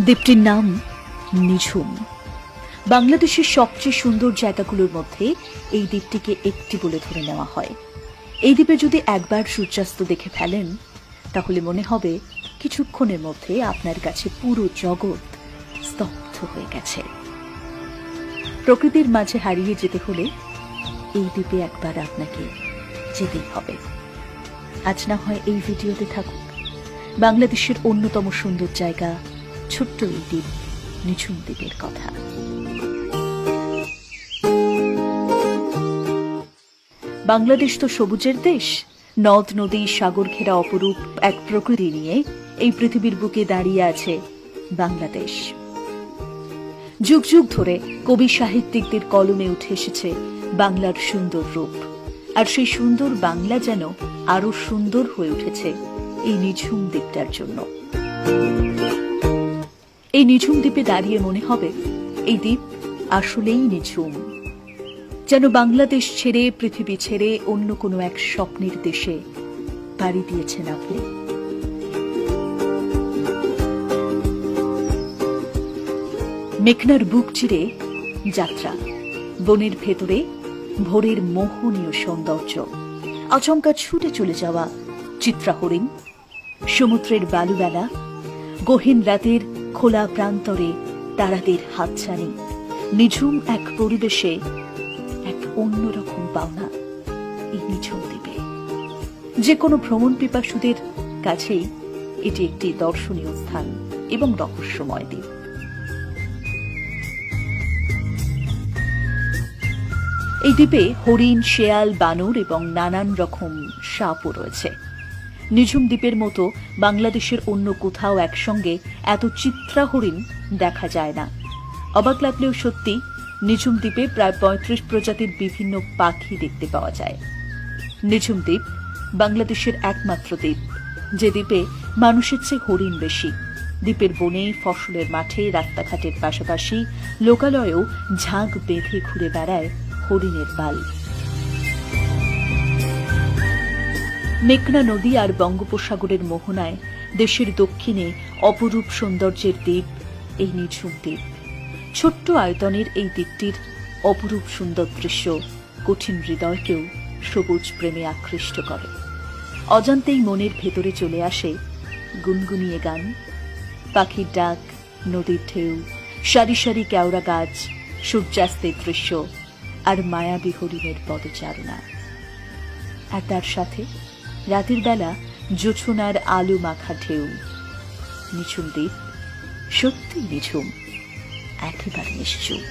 দ্বীপটির নাম নিঝুম। বাংলাদেশের সবচেয়ে সুন্দর জায়গাগুলোর মধ্যে এই দ্বীপটিকে একটি বলে ধরে নেওয়া হয়। এই দ্বীপে যদি একবার সূর্যাস্ত দেখে ফেলেন তাহলে মনে হবে কিছুক্ষণের মধ্যে আপনার কাছে পুরো জগৎ স্তব্ধ হয়ে গেছে। প্রকৃতির মাঝে হারিয়ে যেতে হলে এই দ্বীপে একবার আপনাকে যেতেই হবে। আজ না হয় এই ভিডিওতে থাকুক বাংলাদেশের অন্যতম সুন্দর জায়গা ছোট্ট এই দ্বীপ নিঝুম দ্বীপের কথা। বাংলাদেশ তো সবুজের দেশ। নদ নদী সাগর ঘেরা অপরূপ এক প্রকৃতি নিয়ে এই পৃথিবীর বুকে দাঁড়িয়ে আছে বাংলাদেশ। যুগ যুগ ধরে কবি সাহিত্যিকদের কলমে উঠে এসেছে বাংলার সুন্দর রূপ, আর সেই সুন্দর বাংলা যেন আরো সুন্দর হয়ে উঠেছে এই নিঝুম দ্বীপটার জন্য। এই নিঝুম দ্বীপে দাঁড়িয়ে মনে হবে এই দ্বীপ আসলেই নিঝুম, যেন বাংলাদেশ ছেড়ে পৃথিবী ছেড়ে অন্য কোনো এক স্বপ্নের দেশে পাড়ি দিয়েছেন আপনি। মেঘনার বুক চিরে যাত্রা, বনের ভেতরে ভোরের মোহনীয় সৌন্দর্য, আচমকা ছুটে চলে যাওয়া চিত্রা হরিণ, সমুদ্রের বালুবেলা, গহীন রাতের খোলা প্রান্তরে তারাদের হাতছানি, নিঝুম এক পরিবেশে এক অন্যরকম পাওনা এই নিঝুম দ্বীপে। যে কোনো ভ্রমণ পিপাসুদের কাছেই এটি একটি দর্শনীয় স্থান এবং রহস্যময় দ্বীপ। এই দ্বীপে হরিণ, শেয়াল, বানর এবং নানান রকম সাপও রয়েছে। নিঝুম দ্বীপের মতো বাংলাদেশের অন্য কোথাও একসঙ্গে এত চিত্রা হরিণ দেখা যায় না। অবাক লাগলেও সত্যি, নিঝুম দ্বীপে প্রায় ৩৫ প্রজাতির বিভিন্ন পাখি দেখতে পাওয়া যায়। নিঝুম দ্বীপ বাংলাদেশের একমাত্র দ্বীপ যে দ্বীপে মানুষের চেয়ে হরিণ বেশি। দ্বীপের বনে, ফসলের মাঠে, রাস্তাঘাটের পাশাপাশি লোকালয়েও ঝাঁক বেঁধে ঘুরে বেড়ায় হরিণের পাল। মেঘনা নদী আর বঙ্গোপসাগরের মোহনায় দেশের দক্ষিণে অপরূপ সৌন্দর্যের দ্বীপ এই নিঝুম দ্বীপ। ছোট্ট আয়তনের এই দ্বীপটির অপরূপ সুন্দর দৃশ্য কঠিন হৃদয়কেও সবুজ প্রেমে আকৃষ্ট করে। অজান্তেই মনের ভেতরে চলে আসে গুনগুনিয়ে গান, পাখির ডাক, নদীর ঢেউ, সারি সারি কেওড়া গাছ, সূর্যাস্তের দৃশ্য আর মায়াবী হরিণের পদচারণা। আর তার সাথে রাতের বেলা জোছনার আলো মাখা ঢেউ। নিঝুম দ্বীপ সত্যি নিঝুম, একেবারে নিশ্চুপ।